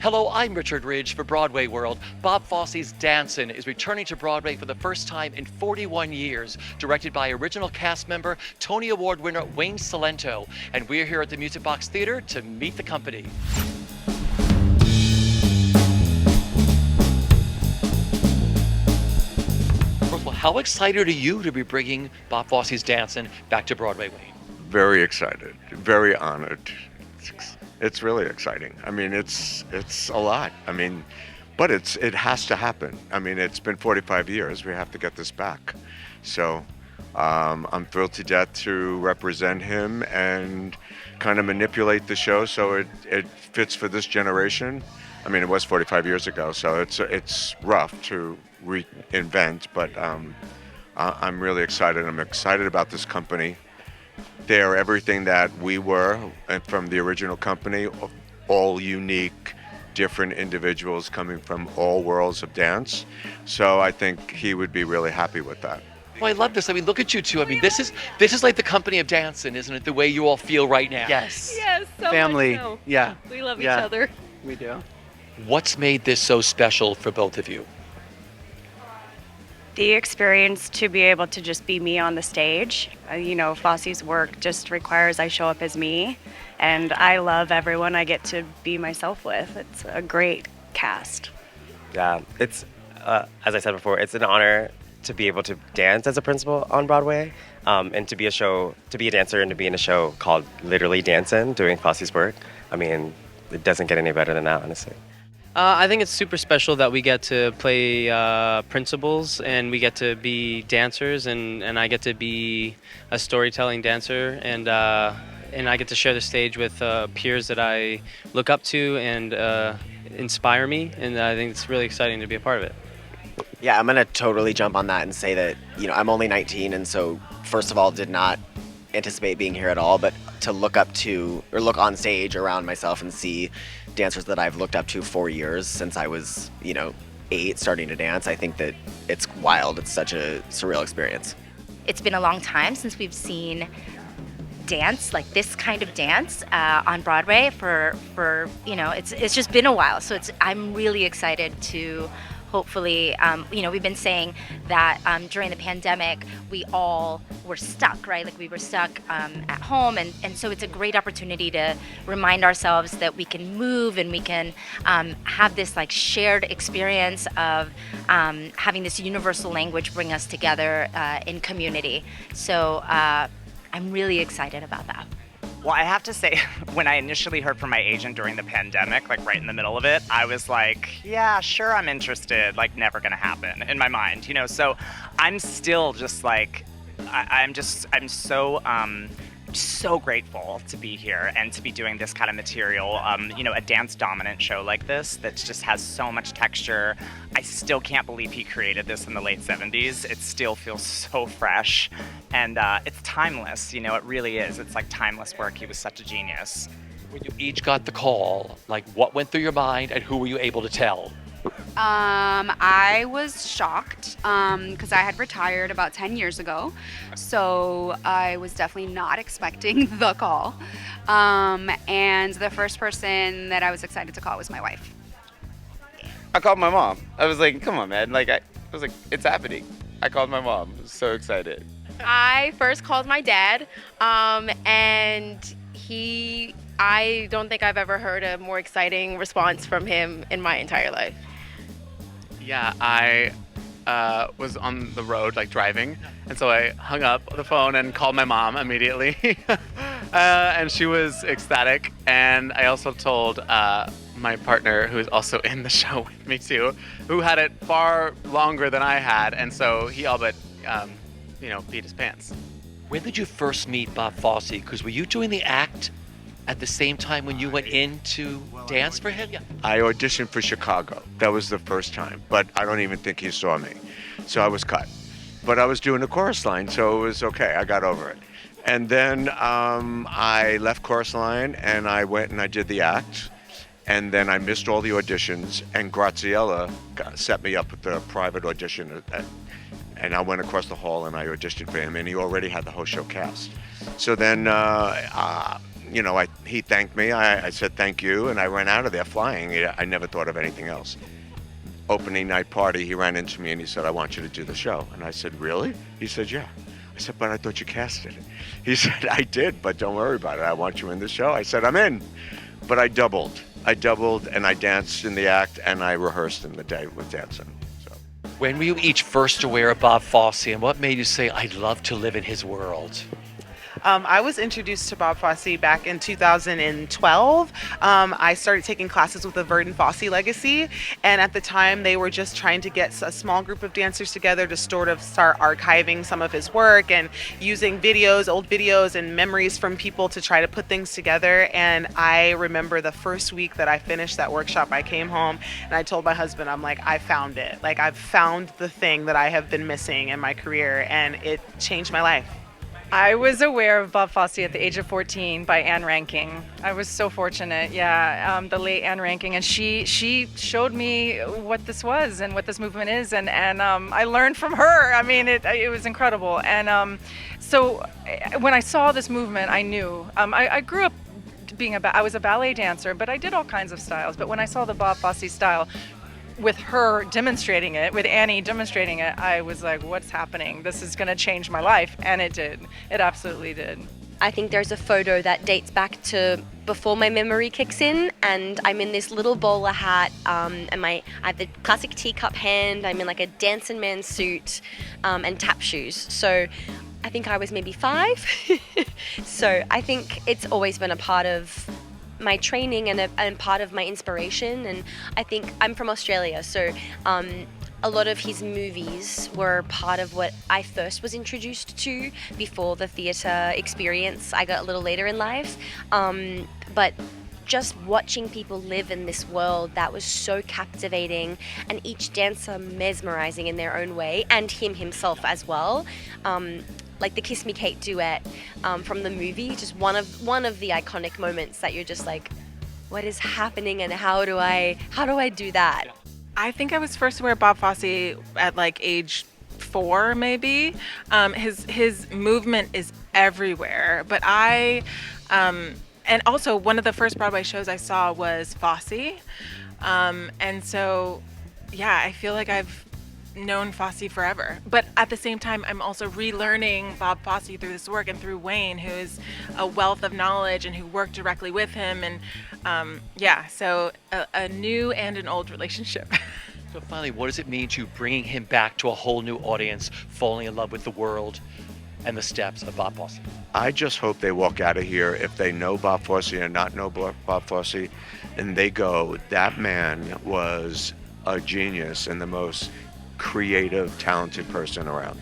Hello, I'm Richard Ridge for Broadway World. Bob Fosse's Dancin is returning to Broadway for the first time in 41 years, directed by original cast member, Tony Award winner Wayne Cilento. And we're here at the Music Box Theater to meet the company. First of all, how excited are you to be bringing Bob Fosse's Dancin back to Broadway, Wayne? Very excited, very honored. It's really exciting. I mean, it's a lot. I mean, but it has to happen. I mean, it's been 45 years. We have to get this back. So I'm thrilled to death to represent him and kind of manipulate the show so it fits for this generation. I mean, it was 45 years ago, so it's rough to reinvent, but I'm really excited. I'm excited about this company. They are everything that we were from the original company, all unique, different individuals coming from all worlds of dance. So I think he would be really happy with that. Well, I love this. I mean, look at you two. I mean, this is like the company of Dancin, isn't it? The way you all feel right now. Yes. Yes, so Family. much so. Yeah. We love each Yeah. other. We do. What's made this so special for both of you? The experience to be able to just be me on the stage. Fosse's work just requires I show up as me, and I love everyone I get to be myself with. It's a great cast. Yeah, it's, as I said before, it's an honor to be able to dance as a principal on Broadway, and to be a dancer and to be in a show called literally Dancin, doing Fosse's work. I mean, it doesn't get any better than that, honestly. I think it's super special that we get to play principals and we get to be dancers, and I get to be a storytelling dancer, and I get to share the stage with peers that I look up to and inspire me, and I think it's really exciting to be a part of it. Yeah, I'm gonna totally jump on that and say that, I'm only 19, and so first of all did not anticipate being here at all, but to look up to or look on stage around myself and see dancers that I've looked up to for years since I was, 8 starting to dance, I think that it's wild. It's such a surreal experience. It's been a long time since we've seen dance, like this kind of dance on Broadway for it's just been a while. So I'm really excited to hopefully, we've been saying that during the pandemic, we all were stuck, right? Like we were stuck at home. And so it's a great opportunity to remind ourselves that we can move and we can have this like shared experience of having this universal language bring us together in community. So I'm really excited about that. Well, I have to say, when I initially heard from my agent during the pandemic, like right in the middle of it, I was like, yeah, sure, I'm interested, like never gonna happen in my mind, So I'm still just like, I'm so grateful to be here and to be doing this kind of material, a dance dominant show like this that just has so much texture. I still can't believe he created this in the late 70s. It still feels so fresh, and it's timeless, it really is. It's like timeless work. He was such a genius. When you each got the call, like what went through your mind and who were you able to tell? I was shocked because I had retired about 10 years ago, so I was definitely not expecting the call. And the first person that I was excited to call was my wife. I called my mom. I was like, come on, man. I was like, it's happening. I called my mom. I was so excited. I first called my dad, and I don't think I've ever heard a more exciting response from him in my entire life. Yeah, I was on the road, driving, and so I hung up the phone and called my mom immediately, and she was ecstatic. And I also told my partner, who is also in the show with me too, who had it far longer than I had, and so he all but, peed his pants. When did you first meet Bob Fosse? Because were you doing the act at the same time when you went in to dance for him? Yeah. I auditioned for Chicago. That was the first time, but I don't even think he saw me. So I was cut. But I was doing the chorus line, so it was okay. I got over it. And then I left chorus line and I went and I did the act. And then I missed all the auditions, and Graziella set me up with the private audition. And I went across the hall and I auditioned for him, and he already had the whole show cast. So then, I he thanked me. I said thank you, and I ran out of there flying. I never thought of anything else. Opening night party, he ran into me and he said, I want you to do the show. And I said, really? He said, yeah. I said, but I thought you casted it. He said, I did, but don't worry about it. I want you in the show. I said, I'm in. But I doubled. And I danced in the act and I rehearsed in the day with Dancin. So. When were you each first aware of Bob Fosse, and what made you say, I'd love to live in his world? I was introduced to Bob Fosse back in 2012. I started taking classes with the Verdon Fosse Legacy, and at the time they were just trying to get a small group of dancers together to sort of start archiving some of his work and using videos, old videos and memories from people to try to put things together. And I remember the first week that I finished that workshop, I came home and I told my husband, I'm like, I found it. Like, I've found the thing that I have been missing in my career, and it changed my life. I was aware of Bob Fosse at the age of 14 by Anne Ranking. I was so fortunate, the late Anne Ranking, and she showed me what this was and what this movement is, and I learned from her. I mean, it was incredible. And so when I saw this movement, I knew. I grew up I was a ballet dancer, but I did all kinds of styles. But when I saw the Bob Fosse style, with her demonstrating it, with Annie demonstrating it, I was like, what's happening? This is going to change my life. And it did. It absolutely did. I think there's a photo that dates back to before my memory kicks in, and I'm in this little bowler hat, and I have the classic teacup hand. I'm in like a Dancin man suit and tap shoes. So I think I was maybe 5. So I think it's always been a part of my training and part of my inspiration. And I think I'm from Australia, so a lot of his movies were part of what I first was introduced to before the theatre experience I got a little later in life. But just watching people live in this world that was so captivating, and each dancer mesmerizing in their own way, and him himself as well. Like the Kiss Me Kate duet from the movie, just one of the iconic moments that you're just like, what is happening and how do I do that? I think I was first aware of Bob Fosse at like age 4, maybe. His movement is everywhere, but and also one of the first Broadway shows I saw was Fosse, and so I feel like I've known Fosse forever. But at the same time, I'm also relearning Bob Fosse through this work and through Wayne, who is a wealth of knowledge and who worked directly with him. And so a new and an old relationship. So finally, what does it mean to bringing him back to a whole new audience, falling in love with the world and the steps of Bob Fosse? I just hope they walk out of here, if they know Bob Fosse and not know Bob Fosse, and they go, that man was a genius and the most creative, talented person around.